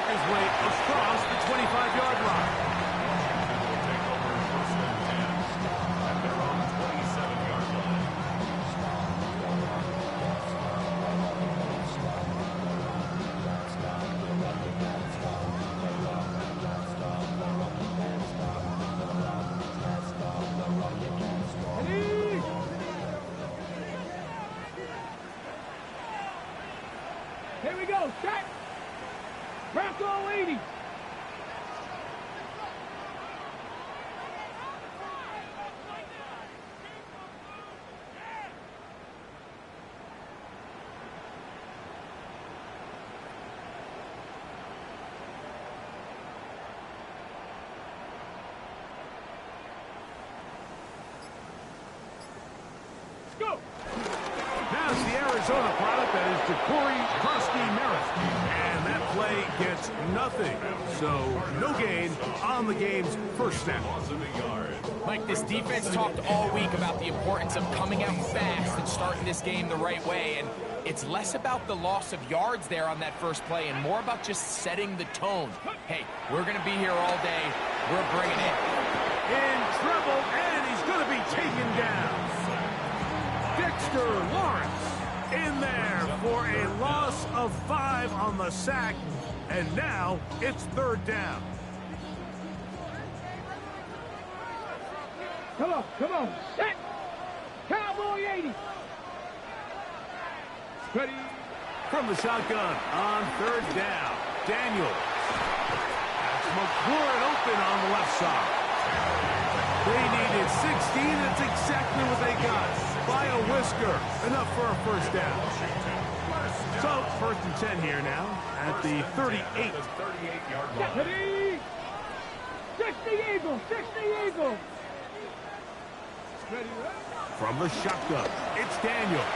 work his way across the 25-yard line. Here we go, set. Bronco 80. Let's go. Now it's the Arizona product that is Ja'Cory Krusty-Merritt. And that play gets nothing. So no gain on the game's first down. Mike, this defense talked all week about the importance of coming out fast and starting this game the right way. And it's less about the loss of yards there on that first play and more about just setting the tone. Hey, we're going to be here all day. We're bringing it. In trouble, and he's going to be taken down. Dexter Lawrence in there for a loss of 5 on the sack, and now it's third down. Come on, set. Cowboy 80. Ready. From the shotgun on third down, Daniels. That's McLaurin open on the left side. They needed 16, and it's exactly what they got. By a whisker, enough for a first down. So, first and 10 here now at the 38. Ready. 60 Eagles, 60 Eagles. Ready. From the shotgun, it's Daniel.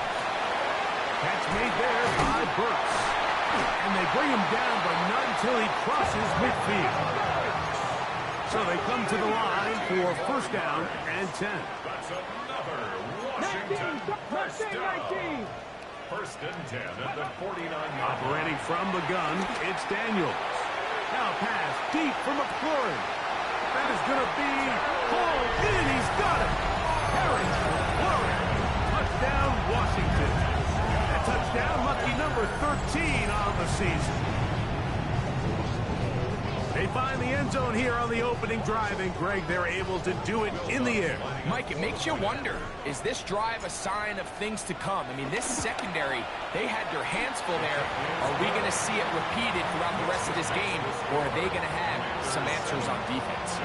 Catch made there by Burks. And they bring him down, but not until he crosses midfield. So they come to the line for first down and 10. That's another Washington first down. First and 10 at the 49-yard. Operating from the gun, it's Daniels. Now pass deep from McLaurin. That is going to be hauled in. He's got it. Harry McLaurin. Touchdown, Washington. A touchdown, lucky number 13 on the season. They find the end zone here on the opening drive, and Greg, they're able to do it in the air. Mike, it makes you wonder, is this drive a sign of things to come? I mean, this secondary, they had their hands full there. Are we going to see it repeated throughout the rest of this game, or are they going to have some answers on defense?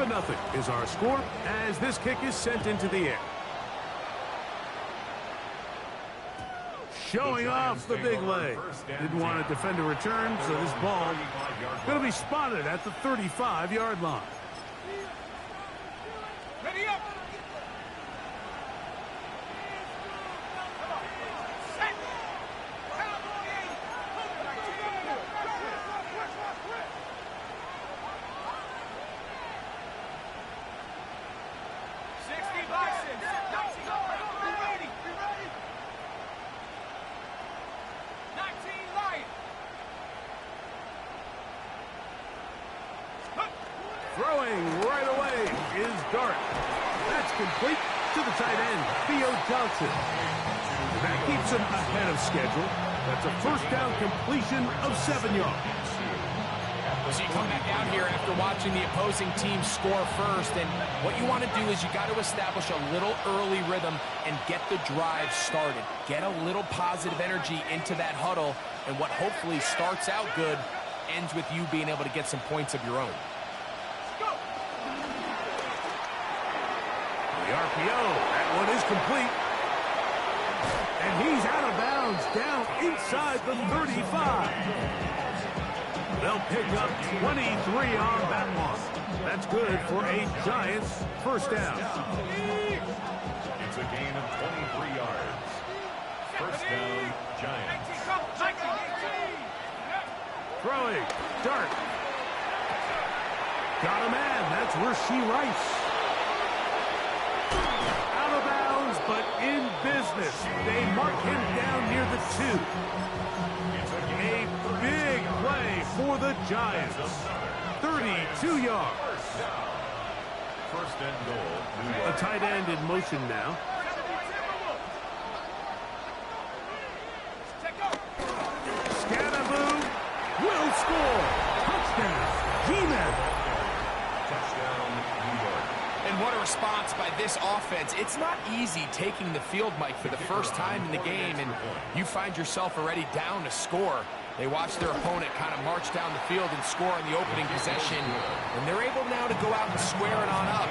Nothing is our score as this kick is sent into the air. Showing off the big leg. Didn't want to defend a return, so this ball going to be spotted at the 35-yard line. Ready up. Throwing right away is Dart. That's complete to the tight end, Theo Johnson. That keeps him ahead of schedule. That's a first down completion of 7 yards. So you come back out here after watching the opposing team score first, and what you want to do is you got to establish a little early rhythm and get the drive started. Get a little positive energy into that huddle, and what hopefully starts out good ends with you being able to get some points of your own. The RPO, that one is complete. And he's out of bounds down inside the 35. They'll pick up 23 on that one. That's good for a Giants first down. It's a gain of 23 yards. First down, Giants. Throwing. Dart. Got a man. That's Rasheed Rice. Out of bounds, but in business. They mark him down near the 2. A big play for the Giants. 32 yards. First and goal. A tight end in motion now. Scatterboo will score. Touchdown. G-Man. Touchdown, New York. And what a response by this offense. It's not easy taking the field, Mike, for the first time in the game, and you find yourself already down to score. They watch their opponent kind of march down the field and score on the opening possession, and they're able now to go out and square it on up.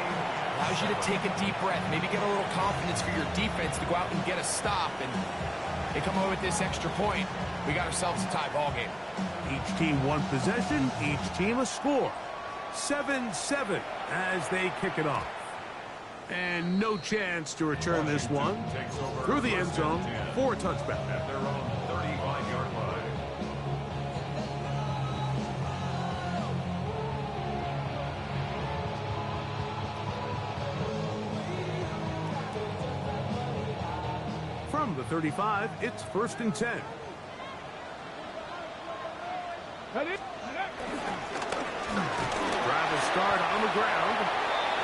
Allows you to take a deep breath, maybe get a little confidence for your defense to go out and get a stop, and they come away with this extra point. We got ourselves a tie ball game. Each team one possession, each team a score. 7-7 as they kick it off. And no chance to return this one through the end zone for a touchback. At their own 35-yard line. From the 35, it's 1st and 10. Ready? Drive will start on the ground.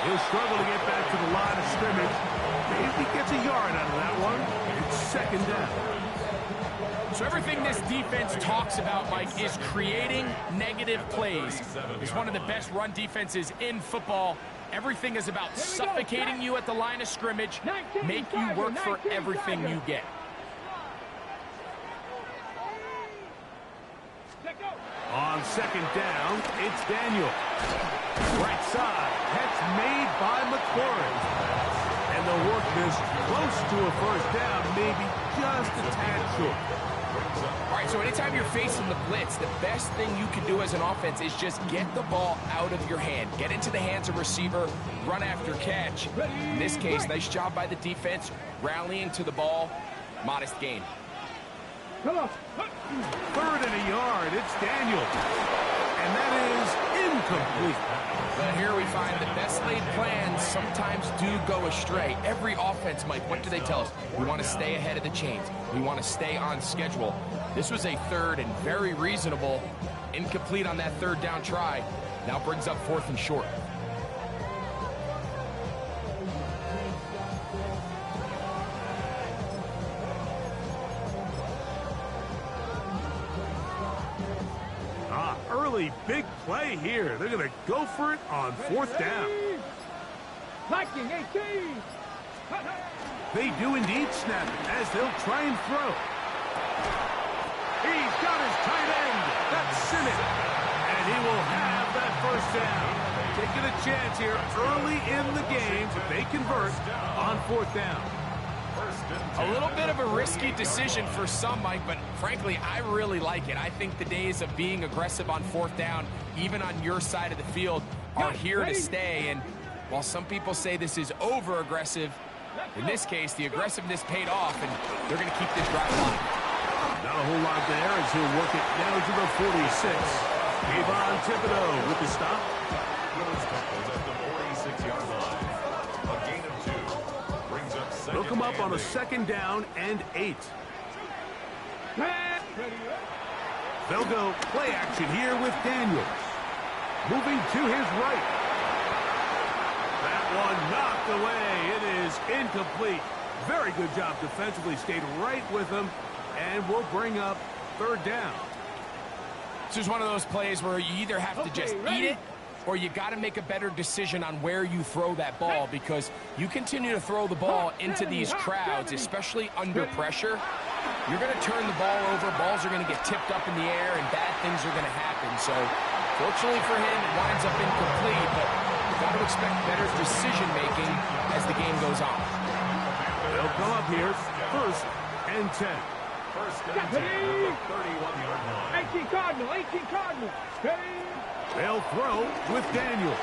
He'll struggle to get back to the line of scrimmage. Maybe gets a yard out of that one. It's 2nd down. So everything this defense talks about, Mike, is creating negative plays. It's one of the best run defenses in football. Everything is about suffocating you at the line of scrimmage, make you work for everything you get. On 2nd down, it's Daniel. Right side, catch made by McLaurin. And they'll work this close to a 1st down, maybe just a tad short. All right, so anytime you're facing the blitz, the best thing you can do as an offense is just get the ball out of your hand. Get into the hands of receiver, run after catch. In this case, nice job by the defense, rallying to the ball. Modest gain. Come on. 3rd and a yard, it's Daniel. And that is incomplete. But here we find the best laid plans sometimes do go astray. Every offense, Mike, what do they tell us? We want to stay ahead of the chains. We want to stay on schedule. This was a 3rd and very reasonable. Incomplete on that 3rd down try. Now brings up 4th and short. Early big play here. They're going to go for it on 4th down. Liking 18. They do indeed snap it as they'll try and throw. He's got his tight end. That's Simmons. And he will have that 1st down. Taking a chance here early in the game. They convert on 4th down. A little bit of a risky decision for some, Mike, but frankly, I really like it. I think the days of being aggressive on 4th down, even on your side of the field, are here to stay. And while some people say this is over-aggressive, in this case, the aggressiveness paid off, and they're going to keep this drive alive. Not a whole lot there as he'll work it down to the 46. Yvonne Thibodeau with the stop. At the 46-yard line. A gain of 2. Brings up 2nd. They'll come up on a 2nd down and 8. They'll go play action here with Daniels. Moving to his right. That one knocked away. It is incomplete. Very good job defensively. Stayed right with him. And we'll bring up 3rd down. This is one of those plays where you either have to just eat it, or you got to make a better decision on where you throw that ball, because you continue to throw the ball into these crowds, especially under pressure, you're going to turn the ball over, balls are going to get tipped up in the air, and bad things are going to happen. So, fortunately for him, it winds up incomplete, but you've got to expect better decision-making as the game goes on. They'll come up here, 1st and 10. 1st and 10 at the 31-yard line. 18 Cardinal, 18 Cardinal. Ready? They'll throw with Daniel.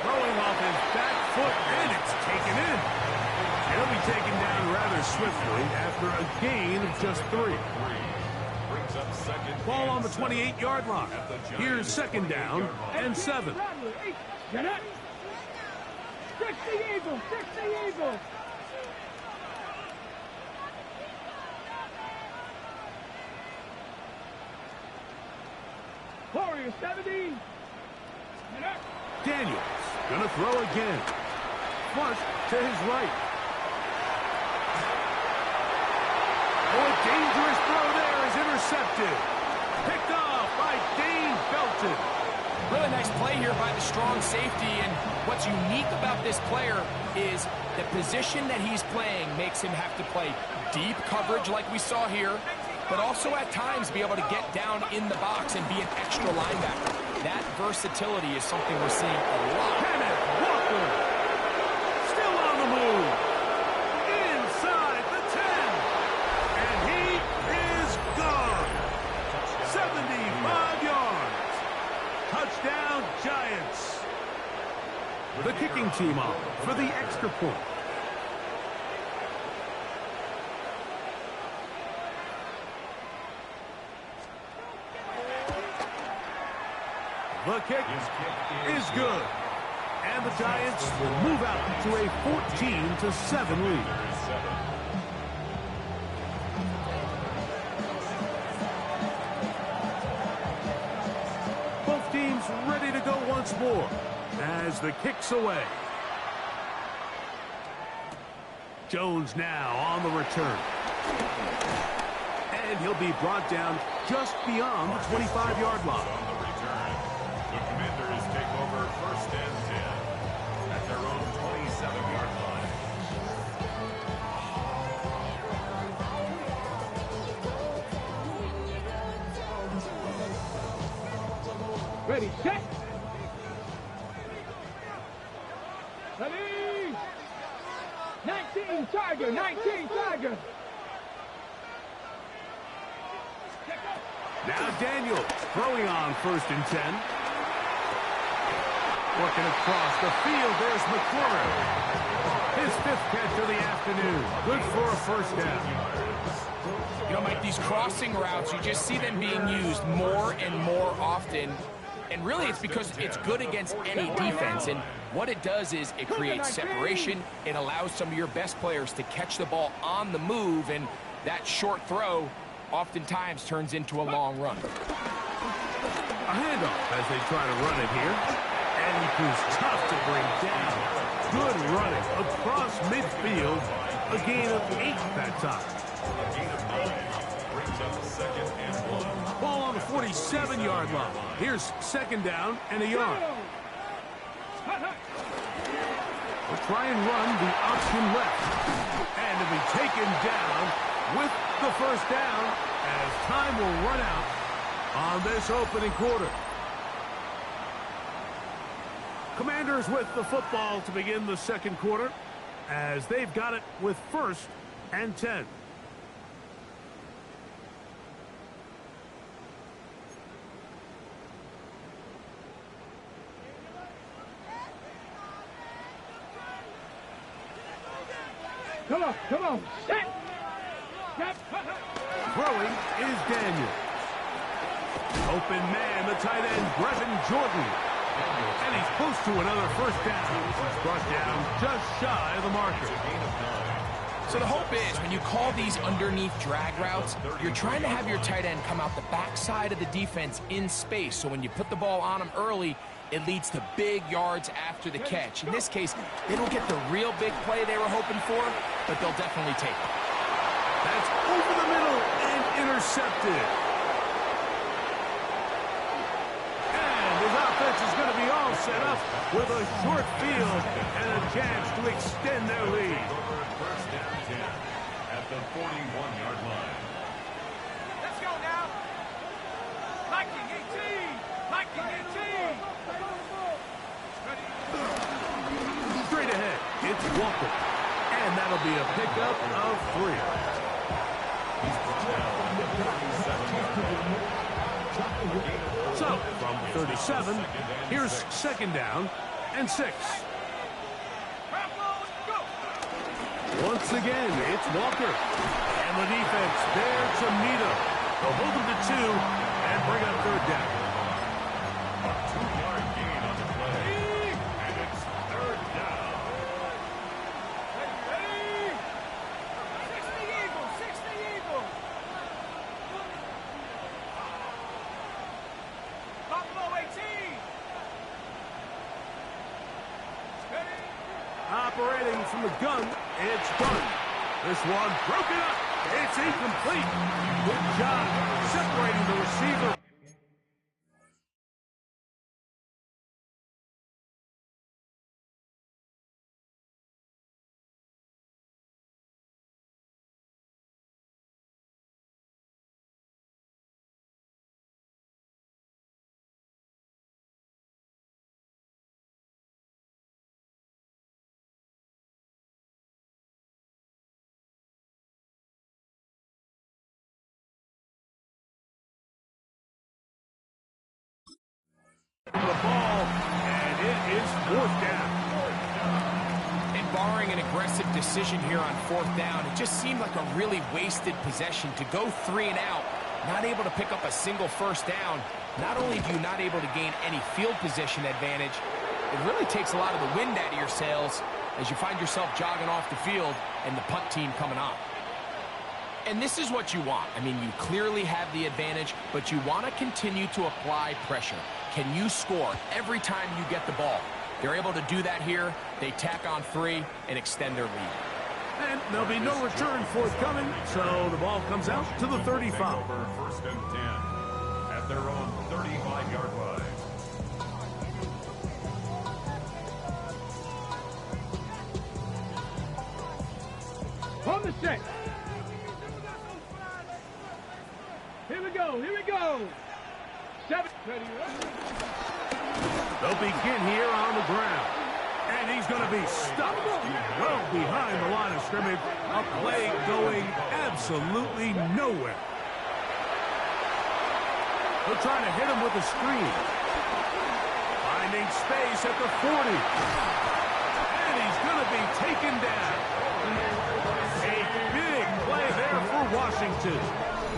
Throwing off his back foot, and it's taken in. He'll be taken down rather swiftly after a gain of just 3. brings up second. Ball on the 28-yard line. Here's second down and 7. Get up. Fix the Eagles. Fix the Eagles. Warrior 70. Daniels gonna throw again. Flush to his right. Oh, a dangerous throw there is intercepted. Picked off by Dane Belton. Really nice play here by the strong safety, and what's unique about this player is the position that he's playing makes him have to play deep coverage like we saw here, but also at times be able to get down in the box and be an extra linebacker. That versatility is something we're seeing a lot. Kenneth Walker still on the move. Inside the 10. And he is gone. 75 yards. Touchdown, Giants. The kicking team on for the extra point. The kick is good. And the Giants move out to a 14-7 lead. Both teams ready to go once more as the kick's away. Jones now on the return. And he'll be brought down just beyond the 25-yard line. The Commanders take over first and 10 at their own 27-yard line. Ready, set. Ready. 19 Tiger, 19 Tiger. Now Daniels throwing on first and 10. Working across the field, there's McClure. His 5th catch of the afternoon. Good for a first down. You know, Mike, these crossing routes, you just see them being used more and more often. And really, it's because it's good against any defense. And what it does is it creates separation. It allows some of your best players to catch the ball on the move. And that short throw oftentimes turns into a long run. A handoff as they try to run it here. And he proves tough to bring down. Good running across midfield. A gain of 8 that time. A gain of 9 brings up second and 1. Ball on the 47-yard line. Here's second down and a yard. We'll try and run the option left. And to be taken down with the first down as time will run out on this opening quarter. Commanders with the football to begin the second quarter as they've got it with first and 10. Come on, come on. Set. Throwing is Daniel. Open man, the tight end, Brevin Jordan. And he's close to another first down. He's brought down just shy of the marker. So the hope is when you call these underneath drag routes, you're trying to have your tight end come out the backside of the defense in space. So when you put the ball on him early, it leads to big yards after the catch. In this case, they don't get the real big play they were hoping for, but they'll definitely take it. That's over the middle and intercepted. And his offense is going to be all set up with a short field and a chance to extend their lead. First and 10 at the 41-yard line. Let's go now. Viking 18. Viking 18. Straight ahead, it's Walker. And that'll be a pickup of 3. He's brought down at the 37-yard line. So, from 37, here's second down and 6. Once again, it's Walker. And the defense there to meet him. They'll hold them to 2 and bring up third down. A 2-yard gain on the play. And it's third down. Ready? 60 Eagles, 60 Eagles. Buffalo 18. Ready? Operating from the gun, it's done. This one broken up. It's incomplete. Good job separating the receiver. The ball, and it is fourth down. And barring an aggressive decision here on fourth down, it just seemed like a really wasted possession to go 3 and out, not able to pick up a single first down. Not only do you not able to gain any field position advantage, it really takes a lot of the wind out of your sails as you find yourself jogging off the field and the punt team coming on. And this is what you want. I mean, you clearly have the advantage, but you want to continue to apply pressure. Can you score every time you get the ball? They're able to do that here. They tack on 3 and extend their lead. And there'll be no return forthcoming, so the ball comes out to the 35. Over first and 10 at their own 35-yard line. On the set. Here we go, here we go. 7. Ready, They'll begin here on the ground. And he's going to be stuck well behind the line of scrimmage. A play going absolutely nowhere. They're trying to hit him with a screen. Finding space at the 40. And he's going to be taken down. A big play there for Washington.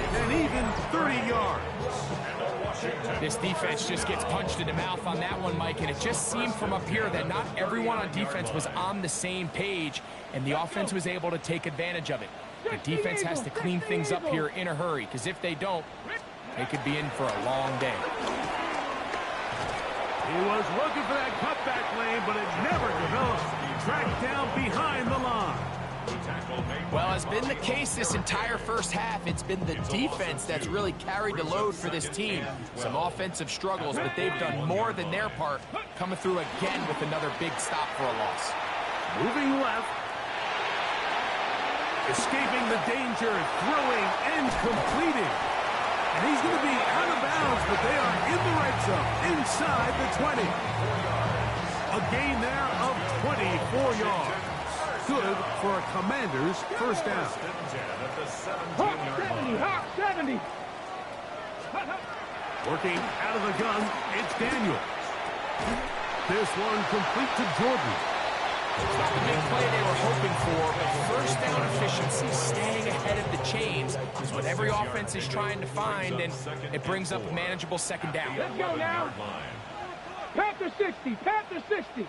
And even 30 yards. This defense just gets punched in the mouth on that one, Mike, and it just seemed from up here that not everyone on defense was on the same page, and the offense was able to take advantage of it. The defense has to clean things up here in a hurry, because if they don't, they could be in for a long day. He was looking for that cutback lane, but it never developed. Tracked down behind the line. Well, as been the case this entire first half, it's been the defense that's really carried the load for this team. Some offensive struggles, but they've done more than their part, coming through again with another big stop for a loss. Moving left. Escaping the danger, throwing and completing. And he's going to be out of bounds, but they are in the red zone, inside the 20. A gain there of 24 yards. Good for a Commander's first down. Hawk 70, Hawk 70. Working out of the gun, it's Daniels. This one complete to Jordan. It's not the big play they were hoping for, but first down efficiency, staying ahead of the chains, is what every offense is trying to find, and it brings up a manageable second down. Let's go now. Panther 60, Panther 60.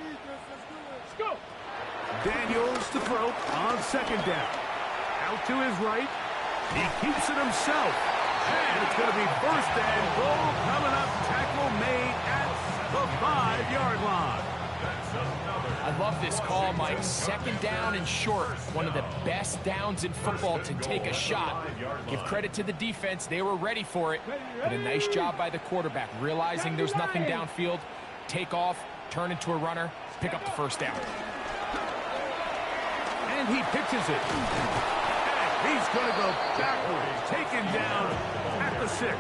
Let's go. Daniels to throw on second down. Out to his right. He keeps it himself. And it's going to be first and goal coming up. Tackle made at the 5-yard line. I love this call, Mike. Second down and short. One of the best downs in football to take a shot. Give credit to the defense. They were ready for it. But a nice job by the quarterback, realizing there's nothing downfield. Take off, turn into a runner, pick up the first down. And he pitches it. And he's going to go backwards. Taken down at the 6.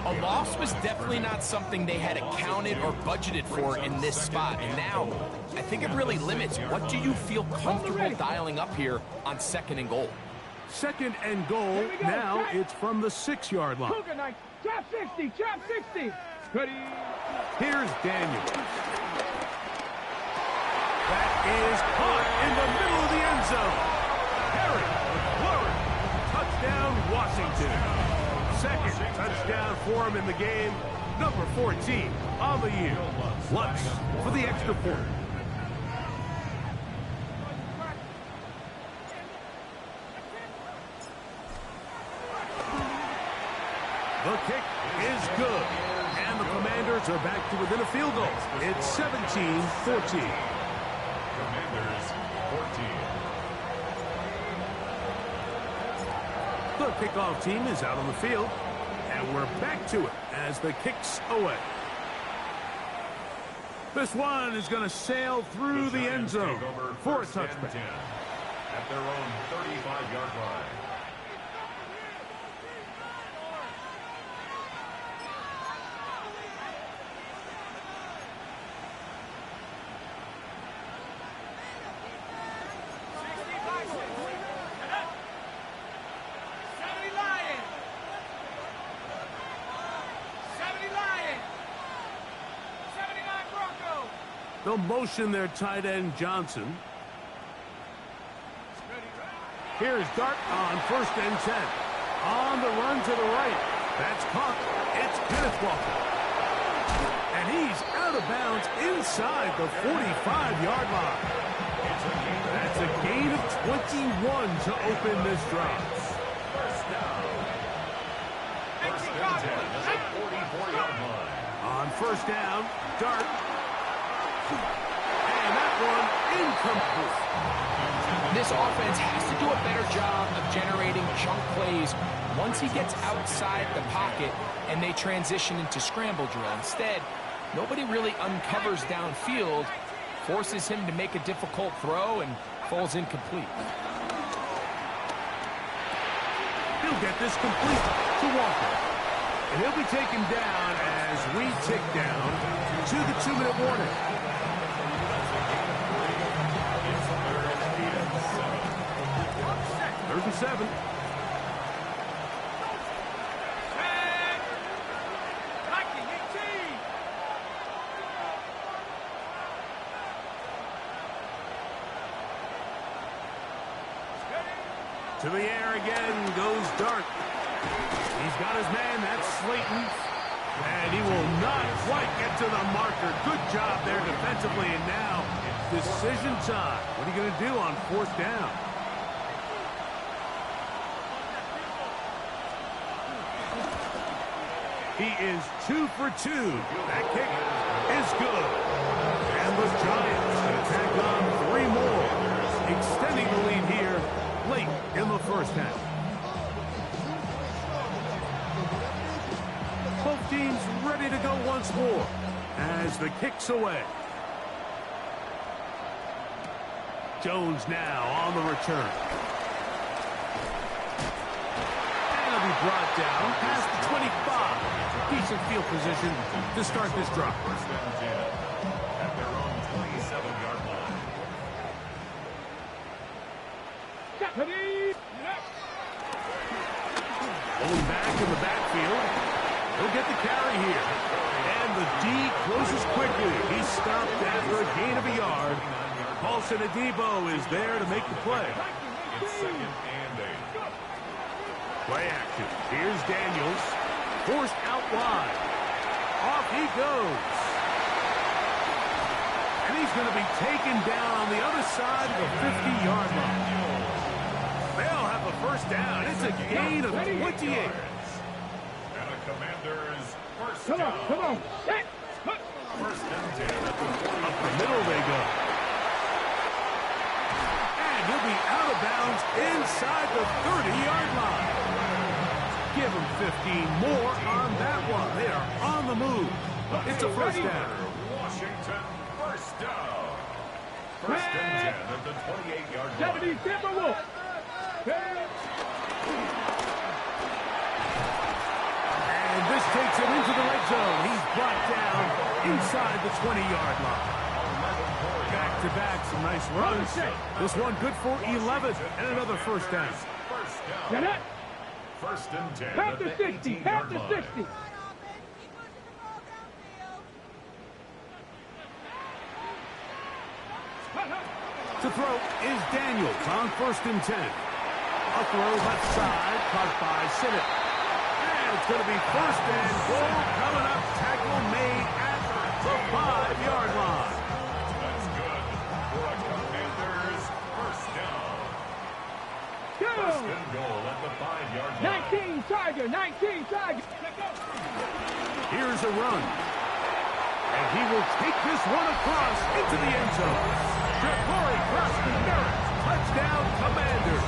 A loss was definitely not something they had accounted or budgeted for in this spot. And now, I think it really limits. What do you feel comfortable dialing up here on second and goal? Second and goal. Now it's from the 6-yard line. Chop 60, chop 60. Ready. Here's Daniels. That is caught in the middle of the end zone. Harry McLaurin. Touchdown. down for him in the game. Number 14 on the year. Lutz for the extra point. The kick is good. And the Commanders are back to within a field goal. It's 17-14. Commanders 14. The kickoff team is out on the field. And we're back to it as the kick's away. This one is going to sail through the end zone for a touchback. At their own 35-yard line. They'll motion their tight end, Johnson. Here's Dart on 1st and 10. On the run to the right. That's caught. It's Kenneth Walker. And he's out of bounds inside the 45-yard line. That's a gain of 21 to open this drive. First down. First and 10 at the 44-yard line. On 1st down, Dart. And that one incomplete. This offense has to do a better job of generating chunk plays once he gets outside the pocket and they transition into scramble drill. Instead, nobody really uncovers downfield, forces him to make a difficult throw, and falls incomplete. He'll get this complete to Walker. And he'll be taken down as we tick down to the 2-minute warning. Third and 7. To the air again goes Dart. He's got his man, that's Slayton. And he will not quite get to the marker. Good job there defensively. And now, decision time. What are you going to do on 4th down? He is 2 for 2. That kick is good. And the Giants can tack on 3 more, extending the lead here late in the 1st half. Both teams ready to go once more as the kick's away. Jones now on the return. And he'll be brought down past the 25. Decent field position to start this drive. First and 10 at their own 27-yard line. Going back in the backfield. He'll get the carry here. And the D closes quickly. He's stopped after a gain of a yard. Paulson Adebo is there to make the play. It's 2nd and 8. Play action. Here's Daniels. Forced out wide. Off he goes. And he's going to be taken down on the other side of the 50-yard line. They'll have a 1st down. It's a gain of 28. And the Commanders first Come down. on, come on. First and 10 at the 40. Up the middle they go. And he'll be out of bounds inside the 30-yard line. Give them 15 more on that one. They are on the move. It's a 1st down. Washington first down. First and 10 at the 28-yard line. 70 Timberwolves. And this takes him into the red zone. He's brought down inside the 20-yard line. Back-to-back, some nice runs. This one good for 11 and another 1st down. First down. Get it? First and 10 Half at to the 60. Half 18-yard to line. 60. To throw is Daniels on 1st and 10. A throw left side, caught by Sinnott. And And it's going to be first and goal coming up. Tackle made at the 5-yard line. That's good for a Commanders first down. First and goal at the 5-yard line. 19 Charger, 19 Charger. Here's a run. And he will take this one across into the end zone. Ja'Cory Cross-Barrett, touchdown Commanders.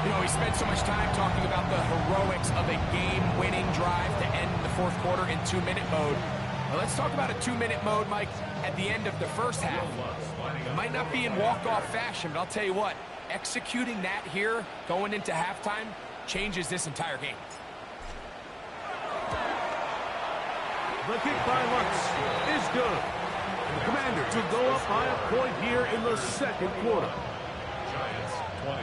You know, we spent so much time talking about the heroics of a game-winning drive to end the fourth quarter in 2-minute mode. Well, let's talk about a 2-minute mode, Mike, at the end of the first half. It might not be in walk-off fashion, but I'll tell you what, executing that here, going into halftime, changes this entire game. The kick by Lutz is good. The Commanders will go up by a point here in the second quarter. Giants 20.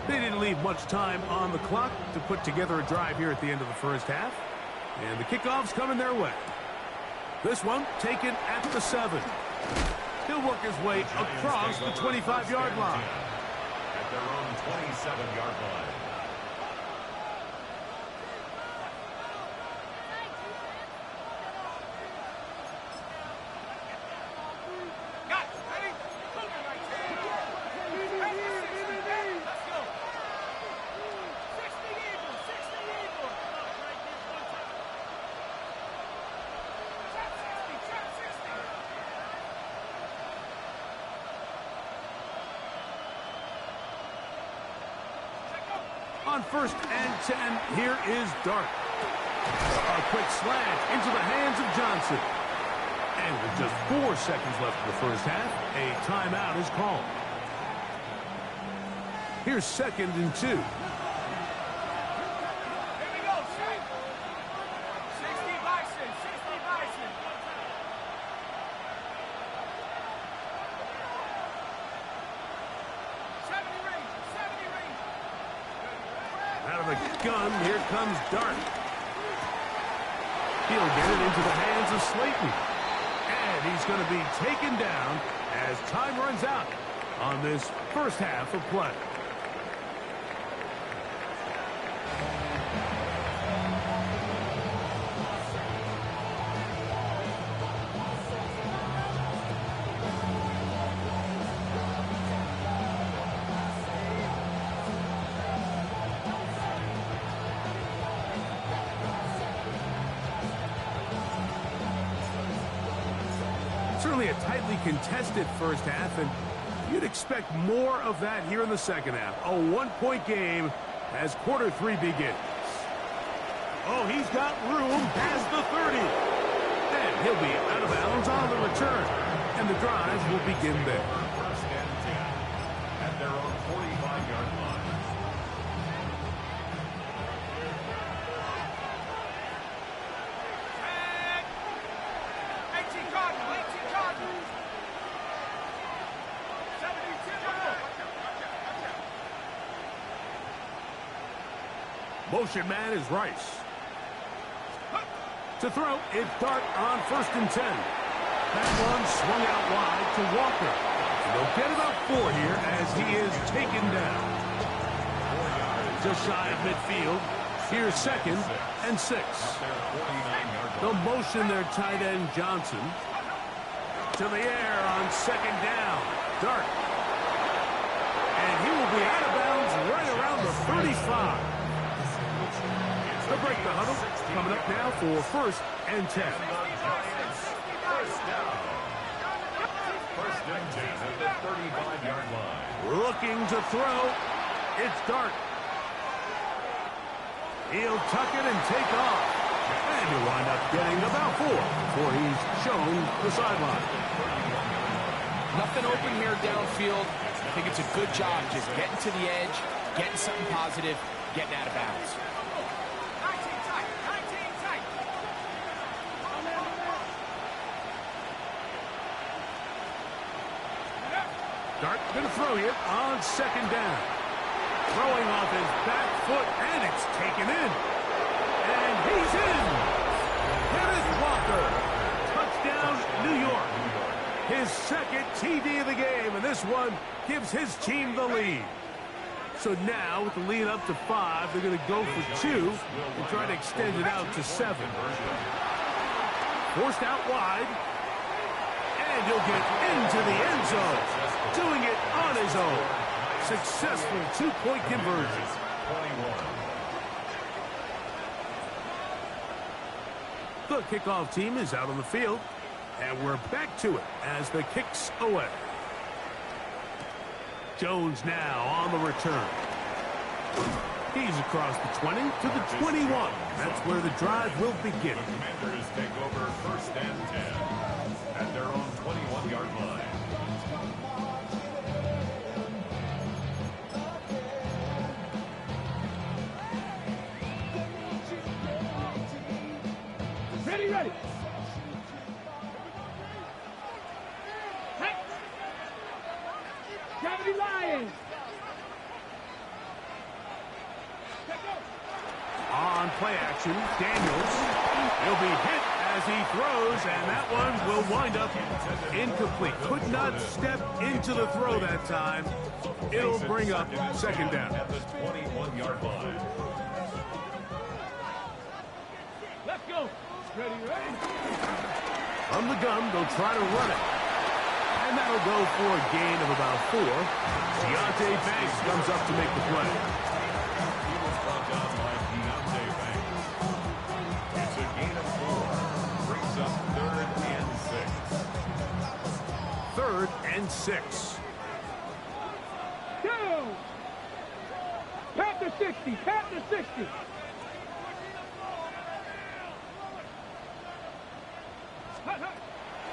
They didn't leave much time on the clock to put together a drive here at the end of the first half. And the kickoff's coming their way. This one taken at the 7. He'll work his way across the 25-yard line. At their own 27-yard line. On first and 10, here is Dart. A quick slant into the hands of Johnson. And with just 4 seconds left in the first half, a timeout is called. Here's second and 2. Here we go, 60 Bison, 60 Bison. Out of the gun, here comes Dart. He'll get it into the hands of Slayton. And he's going to be taken down as time runs out on this first half of play. Certainly a tightly contested first half, and you'd expect more of that here in the second half. A 1-point game as quarter 3 begins. Oh, he's got room past the 30. And he'll be out of bounds on the return. And the drive will begin there. First and 10 at their own 45-yard line. Motion man is Rice. To throw, it's Dart on first and 10. That one swung out wide to Walker. They'll get about 4 here as he is taken down. Just shy of midfield. Here's second and 6. They'll motion their tight end Johnson. To the air on second down. Dart. And he will be out of bounds right around the 35. They'll break the huddle. Coming up now for first and 10. First down. First and 10 at the 35-yard line. Looking to throw. It's Dart. He'll tuck it and take off. And he'll wind up getting about 4 before he's shown the sideline. Nothing open here downfield. I think it's a good job just getting to the edge, getting something positive, getting out of bounds. Dart going to throw you on second down. Throwing off his back foot, and it's taken in. And he's in. Kenneth Walker. Touchdown, New York. His second TD of the game, and this one gives his team the lead. So now, with the lead up to 5, they're going to go for 2 and try to extend it out to 7. Forced out wide. And he'll get into the end zone. Doing it on his own. Successful 2-point conversion. The kickoff team is out on the field. And we're back to it as the kick's away. Jones now on the return. He's across the 20 to the 21. That's where the drive will begin. The Commanders take over 1st and 10 at their own 21-yard line. Ready. Hey. Gravity Lions. On play action, Daniels. He'll be hit as he throws, and that one will wind up incomplete. Could not step into the throw that time. It'll bring up second down. At the 21-yard line. Let's go. Ready. From the gun, they'll try to run it. And that'll go for a gain of about 4. Deontay Banks comes up to make the play. He was brought down by Deontay Banks. It's a gain of 4. Brings up 3rd and 6. 3rd and 6. Go. Panther 60. Panther 60.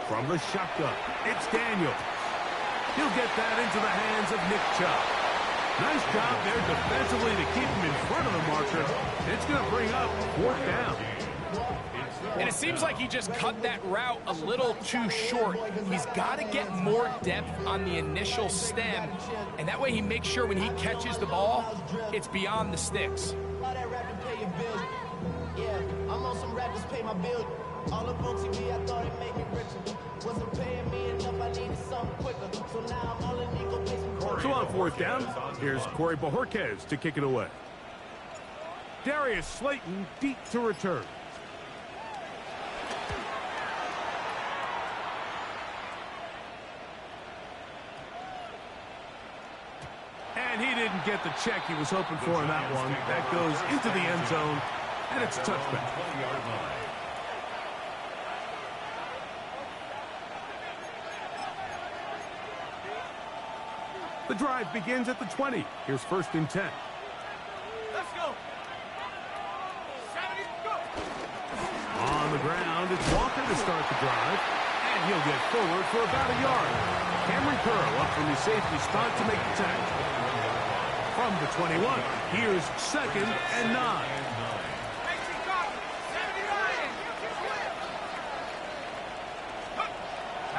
From the shotgun, it's Daniel. He'll get that into the hands of Nick Chubb. Nice job there defensively to keep him in front of the marker. It's going to bring up 4th down. And it seems like he just cut that route a little too short. He's got to get more depth on the initial stem, and that way he makes sure when he catches the ball, it's beyond the sticks. Yeah, I'm on some rappers pay my bill. All up on TV, I thought it made me richer. Wasn't paying me enough, I needed something quicker. So now I'm all in need, go pay some quarters. So on 4th down, here's Corey Bojorquez to kick it away. Darius Slayton deep to return. And he didn't get the check he was hoping for in that one. That goes into the end zone, and it's a touchback. 20-yard line. The drive begins at the 20. Here's 1st and 10. Let's go. 70, go. On the ground, it's Walker to start the drive. And he'll get forward for about a yard. Cameron Curl up from his safety spot to make the tackle. From the 21, here's 2nd and 9.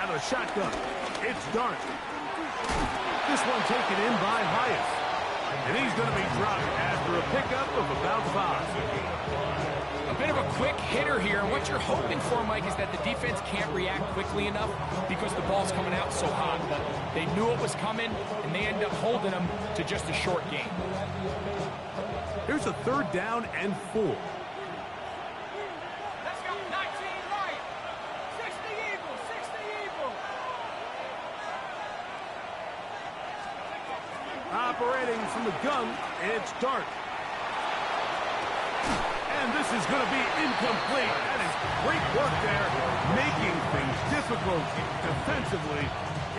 Out of the shotgun, it's Dart. This one taken in by Hyatt. And he's going to be dropped after a pickup of about 5. A bit of a quick hitter here. What you're hoping for, Mike, is that the defense can't react quickly enough because the ball's coming out so hot. But they knew it was coming, and they end up holding them to just a short gain. Here's a 3rd down and 4. Let's go. 19 right. 60 Eagles. 60 Eagles. Operating from the gun, it's Dart. And this is going to be incomplete. That is great work there, making things difficult defensively.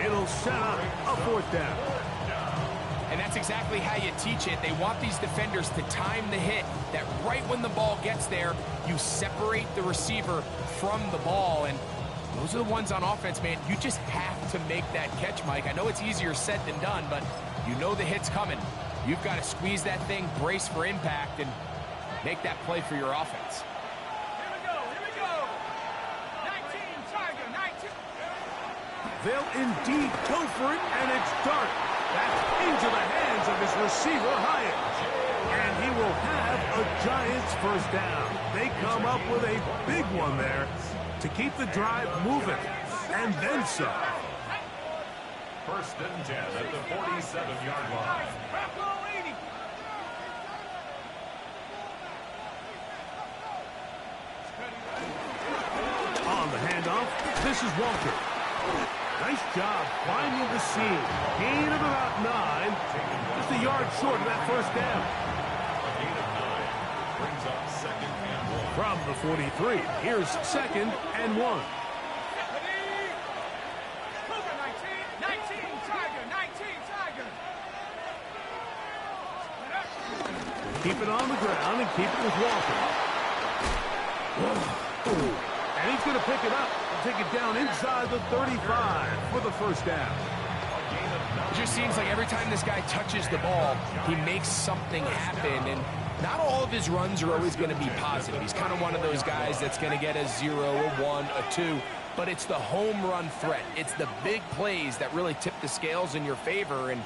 It'll set up a 4th down. And that's exactly how you teach it. They want these defenders to time the hit, that right when the ball gets there, you separate the receiver from the ball. And those are the ones on offense, man. You just have to make that catch, Mike. I know it's easier said than done, but you know the hit's coming. You've got to squeeze that thing, brace for impact, and make that play for your offense. Here we go. 19, Tiger, 19. They'll indeed go for it, and it's Dart. That's into the hands of his receiver, Hyatt. And he will have a Giants first down. They come up with a big one there to keep the drive moving. And then some. First and 10 at the 47-yard line. On the handoff, this is Walker. Nice job finding the seam. Gain of about 9. Just a yard short of that first down. A gain of 9 brings up second and 1. From the 43, here's second and 1. Keep it on the ground and keep it with Walker. And he's going to pick it up and take it down inside the 35 for the first down. It just seems like every time this guy touches the ball, he makes something happen. And not all of his runs are always going to be positive. He's kind of one of those guys that's going to get a 0, a 1, a 2. But it's the home run threat. It's the big plays that really tip the scales in your favor. And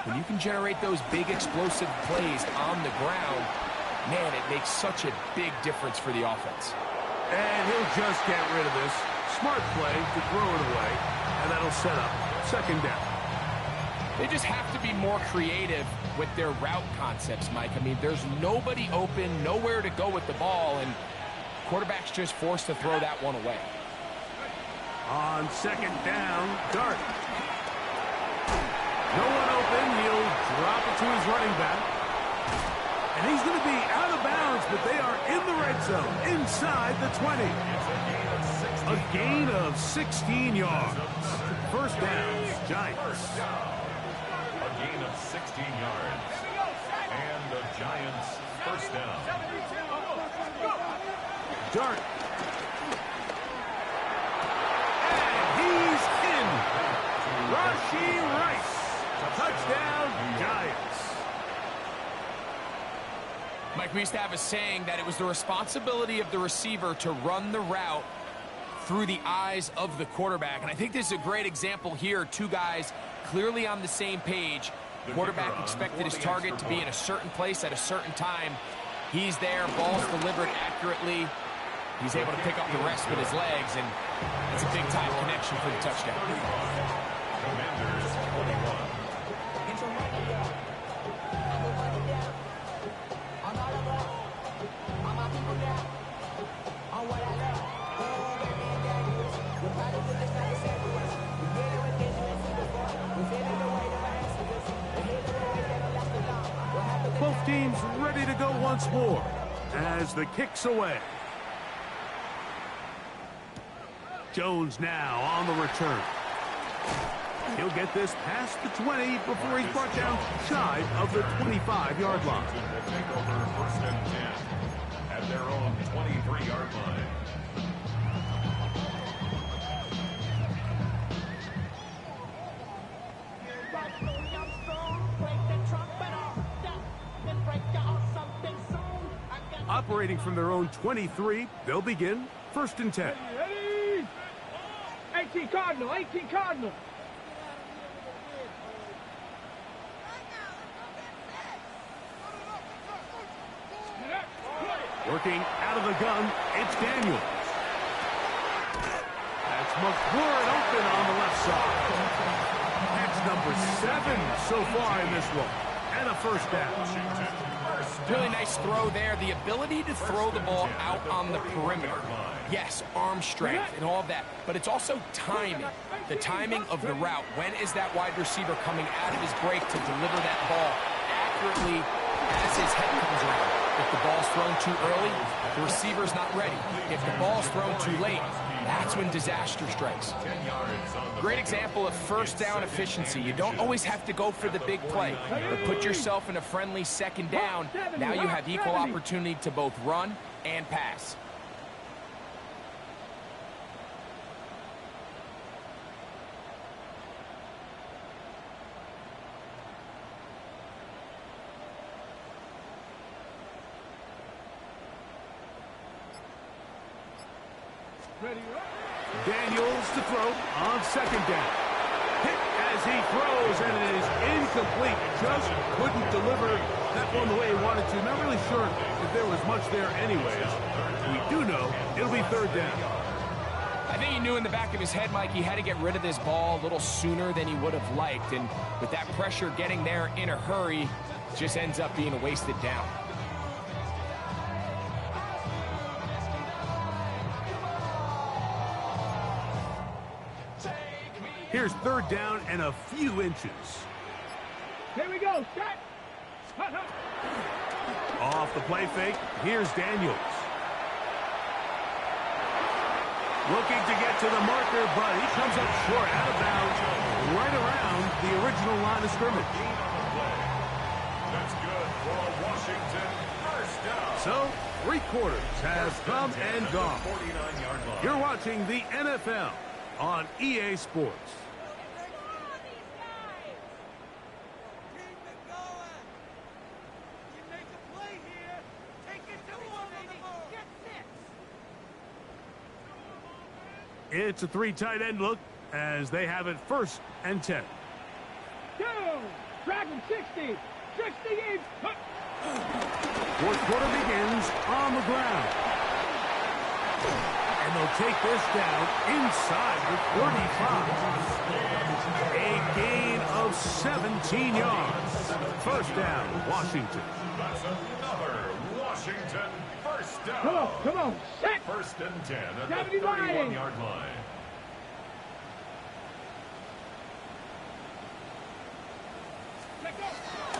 when you can generate those big explosive plays on the ground, man, it makes such a big difference for the offense. And he'll just get rid of this. Smart play to throw it away. And that'll set up second down. They just have to be more creative with their route concepts, Mike. I mean, there's nobody open, nowhere to go with the ball, and quarterback's just forced to throw that one away. On second down, Dart. No one open. He'll drop it to his running back. And he's going to be out of bounds, but they are in the red zone, inside the 20. A gain of 16 yards. First down, Giants. A gain of 16 yards. And the Giants first down. Dart. And he's in. Rashee Rice. Touchdown, Giants. Mike, we used to have a saying that it was the responsibility of the receiver to run the route through the eyes of the quarterback. And I think this is a great example here. Two guys clearly on the same page. Quarterback expected his target to be in a certain place at a certain time. He's there, ball's delivered accurately. He's able to pick up the rest with his legs, and it's a big-time connection for the touchdown. Commanders 21. Both teams ready to go once more as the kick's away. Jones now on the return. He'll get this past the 20 before he's brought down shy of the 25-yard line. Will take over first and 10 at their own 23-yard line. Operating from their own 23, they'll begin first and 10. Ready? 18 Cardinal, 18 Cardinal. Working out of the gun, it's Daniels. That's McClure open on the left side. That's number 7 so far in this one. And a first down. Really nice throw there. The ability to throw the ball out on the perimeter. Yes, arm strength and all of that, but it's also timing. The timing of the route. When is that wide receiver coming out of his break to deliver that ball accurately as his head comes around? If the ball's thrown too early, the receiver's not ready. If the ball's thrown too late, that's when disaster strikes. Great example of first down efficiency. You don't always have to go for the big play, but put yourself in a friendly second down. Now you have equal opportunity to both run and pass. Daniels to throw on second down. Hit as he throws. throws, and it is incomplete. Just couldn't deliver that one the way he wanted to. Not really sure if there was much there anyways. We do know it'll be third down. I think he knew in the back of his head, Mike, he had to get rid of this ball a little sooner than he would have liked. And with that pressure getting there in a hurry, just ends up being a wasted down. Here's third down and a few inches. Here we go. Start. Off the play fake, here's Daniels. Looking to get to the marker, but he comes up short, out of bounds, right around the original line of scrimmage. That's good for a Washington first down. So, 3/4 has come and gone. 49-yard line. You're watching the NFL on EA Sports. It's a 3 tight end look as they have it 1st and 10. Go! Dragon 60! 68! 4th quarter begins on the ground. And they'll take this down inside the 35. A gain of 17 yards. First down, Washington. That's another Washington first down. Come on, set! 1st and 10 at the 79. 31-yard line.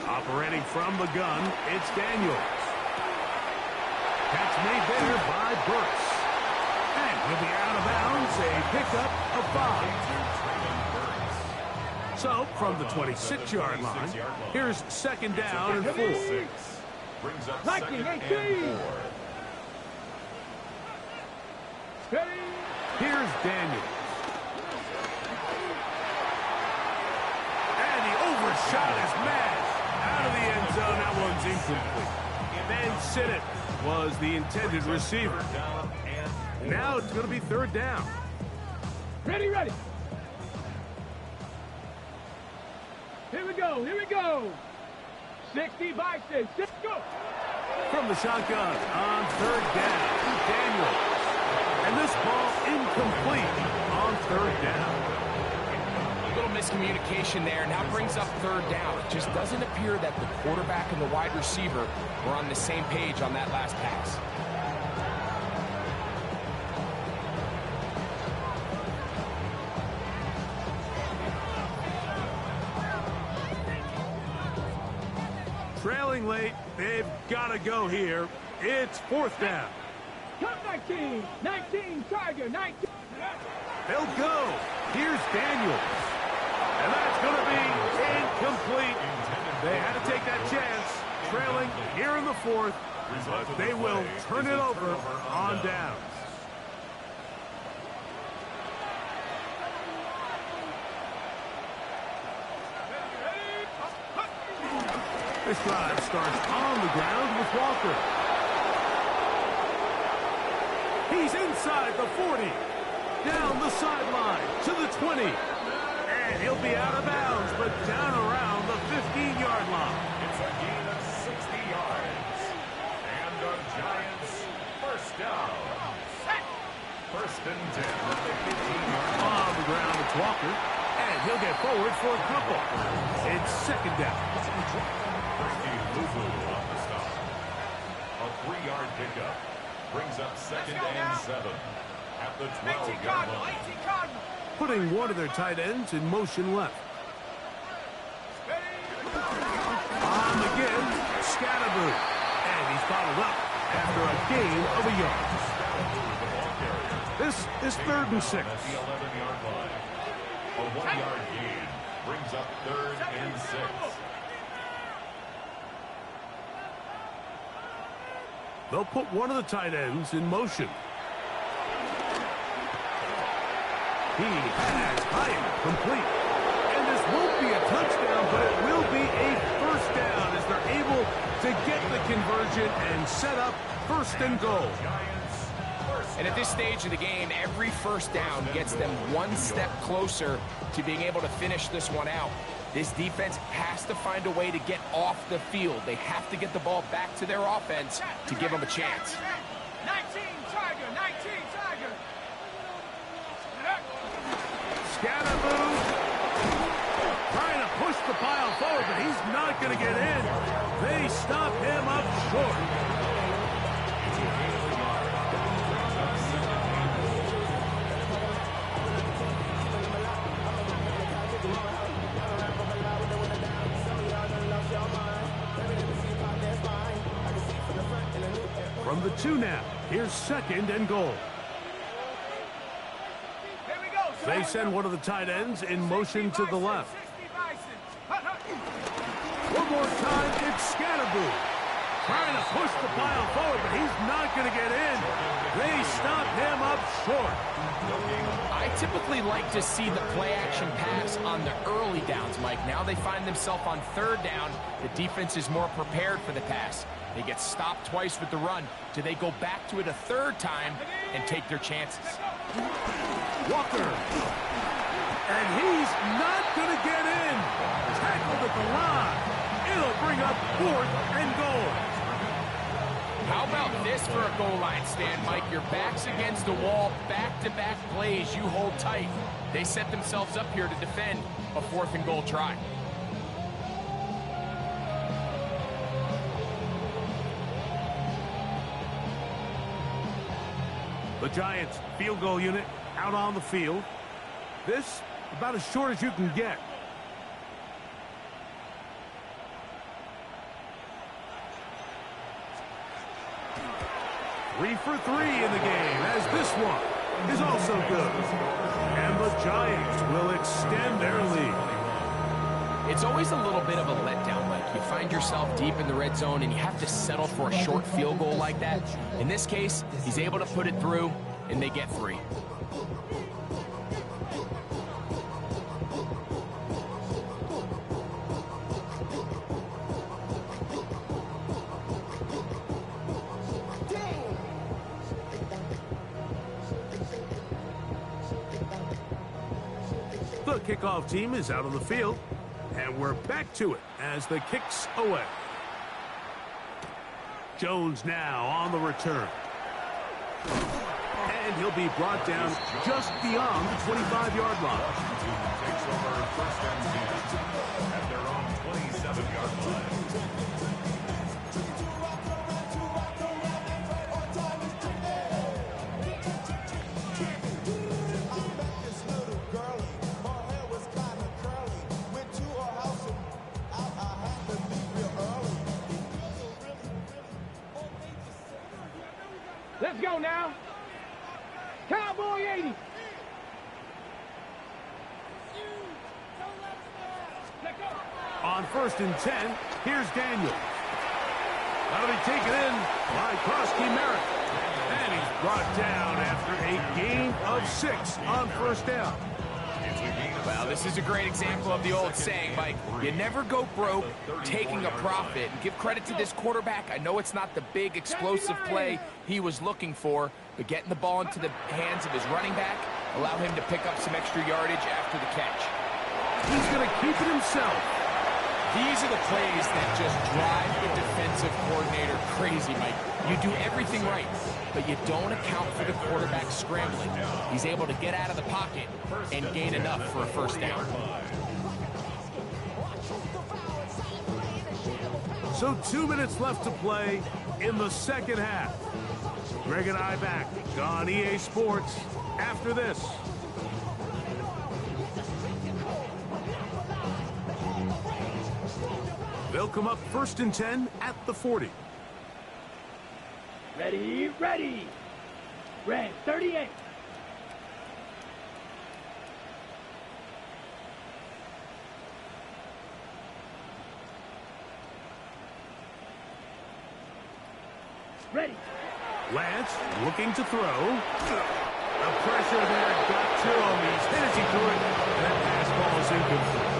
Operating from the gun, it's Daniels. Catch made there by Burks. And he'll be out of bounds, a pickup of 5. So, from the 26-yard line, here's 2nd down and 4. Brings up 19, 2nd 18. and 4. Here's Daniels. And he overshot his man. Out of the end zone, that one's incomplete. Van Sinnott was the intended receiver. Now it's going to be 3rd down. Ready, ready. Here we go, here we go. 60 by 6, let's go. From the shotgun on 3rd down, Daniels. And this ball incomplete on 3rd down. A little miscommunication there. Now brings up 3rd down. It just doesn't appear that the quarterback and the wide receiver were on the same page on that last pass. Trailing late, they've got to go here. It's 4th down. Come 19, 19, Tiger, 19. They'll go. Here's Daniels. And that's going to be incomplete. They had to take that chance, trailing here in the 4th, but they will turn it over on downs. This drive starts on the ground with Walker. He's inside the 40, down the sideline to the 20. And he'll be out of bounds, but down around the 15-yard line. It's a gain of 60 yards. And the Giants first down. 1st and 10 at the 15-yard line. On the ground, it's Walker. And he'll get forward for a couple. It's 2nd down. Luvu on the stop. A 3-yard pickup brings up 2nd and 7 at the 12-yard line. Putting one of their tight ends in motion left. On again, Scatterboo. And he's followed up after a gain of a yard. This is 3rd and 6. At the 11-yard line. A 1-yard gain brings up 3rd and 6. They'll put one of the tight ends in motion. He has Hyatt complete. And this won't be a touchdown, but it will be a 1st down as they're able to get the conversion and set up 1st and goal. And at this stage of the game, every 1st down gets them one step closer to being able to finish this one out. This defense has to find a way to get off the field. They have to get the ball back to their offense to give them a chance. 19 Tiger, 19 Tiger. Scatterboo trying to push the pile forward, but he's not going to get in. They stop him up short. From the 2 now, here's 2nd and goal. Here we go. They send one of the tight ends in motion to the left. 60 Bison. One more time, it's Scatterboo. Trying to push the pile forward, but he's not going to get in. They stop him up short. I typically like to see the play-action pass on the early downs, Mike. Now they find themselves on 3rd down. The defense is more prepared for the pass. They get stopped twice with the run. Do they go back to it a 3rd time and take their chances? Walker. And he's not going to get in. Tackled at the line. It'll bring up 4th and goal. How about this for a goal line stand, Mike? Your back's against the wall, back-to-back plays, you hold tight. They set themselves up here to defend a 4th and goal try. The Giants field goal unit out on the field. This about as short as you can get. Three for 3 in the game, as this one is also good. And the Giants will extend their lead. It's always a little bit of a letdown, Mike. You find yourself deep in the red zone and you have to settle for a short field goal like that. In this case, he's able to put it through, and they get 3. The kickoff team is out on the field, and we're back to it as the kick's away. Jones now on the return. And he'll be brought down just beyond the 25-yard line. Takes over 1st and 10 at their own 27-yard line. Let's go now. Cowboy 80. On 1st and 10, here's Daniel. That'll be taken in by Krosky Merritt. And he's brought down after a gain of 6 on 1st down. Well, this is a great example of the old saying, Mike. You never go broke taking a profit. And give credit to this quarterback. I know it's not the big explosive play he was looking for, but getting the ball into the hands of his running back allow him to pick up some extra yardage after the catch. He's going to keep it himself. These are the plays that just drive the defensive coordinator crazy, Mike. You do everything right, but you don't account for the quarterback scrambling. He's able to get out of the pocket and gain enough for a 1st down. So 2 minutes left to play in the 2nd half. Greg and I back on EA Sports after this. They'll come up 1st and 10 at the 40. Ready, ready. Red 38. Ready. Lance looking to throw. The pressure there got to him. He's hit as he threw it. That pass ball is incomplete.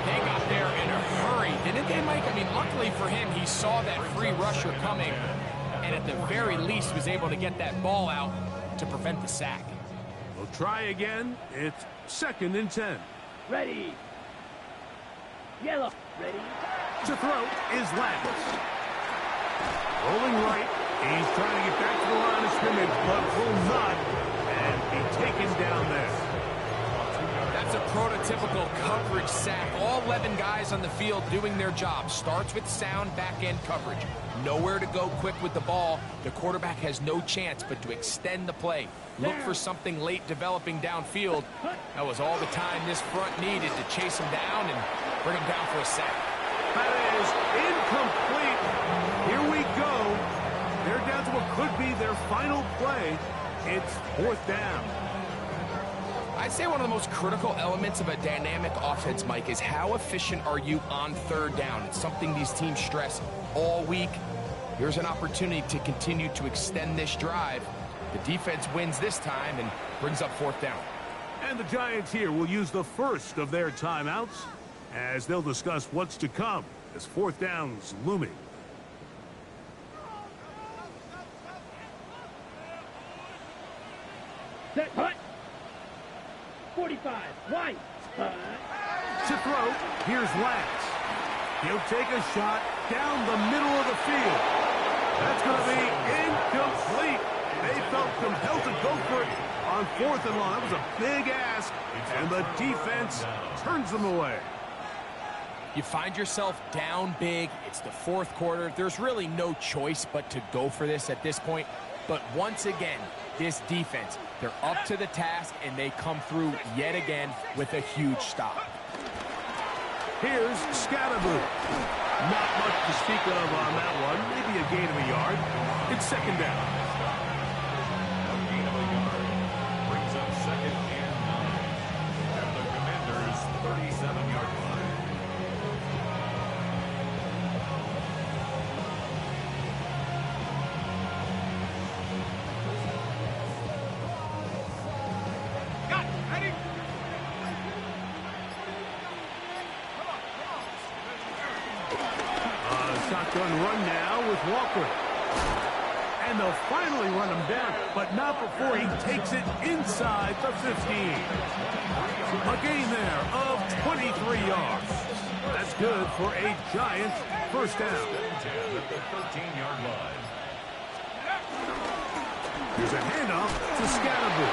They got there in a hurry, didn't they, Mike? I mean, luckily for him, he saw that free rusher coming, and at the very least was able to get that ball out to prevent the sack. We'll try again. It's 2nd and 10. Ready. Yellow. Ready? To throw is Lance. Rolling right. He's trying to get back to the line of scrimmage, but will not. And be taken down there. That's a prototypical coverage sack. All 11 guys on the field doing their job. Starts with sound back-end coverage. Nowhere to go quick with the ball. The quarterback has no chance but to extend the play. Look for something late developing downfield. That was all the time this front needed to chase him down and bring him down for a sack. That is incomplete. Here we go. They're down to what could be their final play. It's 4th down. I'd say one of the most critical elements of a dynamic offense, Mike, is how efficient are you on 3rd down. It's something these teams stress all week. Here's an opportunity to continue to extend this drive. The defense wins this time and brings up 4th down. And the Giants here will use the first of their timeouts as they'll discuss what's to come as 4th down's looming. Set. Hut. 45. White. To throw, here's Lance. He'll take a shot down the middle of the field. That's going to be incomplete. They felt compelled to go for it on 4th and long. That was a big ask, and the defense turns them away. You find yourself down big. It's the 4th quarter. There's really no choice but to go for this at this point. But once again, this defense, they're up to the task, and they come through yet again with a huge stop. Here's Scatterboot. Not much to speak of on that one. Maybe a gain of a yard. It's 2nd down. A gain of a yard brings up 2nd and 9 at the Commanders' 37-yard line. Shotgun run now with Walker. And they'll finally run him down, but not before he takes it inside the 15. A gain there of 23 yards. That's good for a Giants 1st down. 10 at the 13-yard line. Here's a handoff to Scatterboot.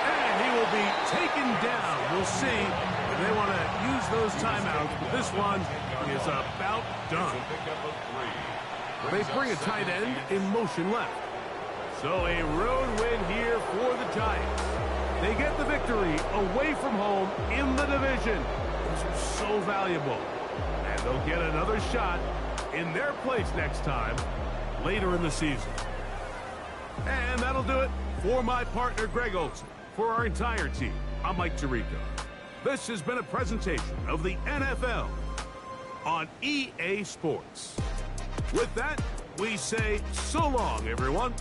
And he will be taken down. We'll see if they want to use those timeouts, but this one is about done. They bring a tight end in motion left. So a road win here for the Giants. They get the victory away from home in the division. Those are so valuable. And they'll get another shot in their place next time later in the season. And that'll do it for my partner, Greg Olson. For our entire team, I'm Mike Tirico. This has been a presentation of the NFL on EA Sports. With that, we say so long, everyone.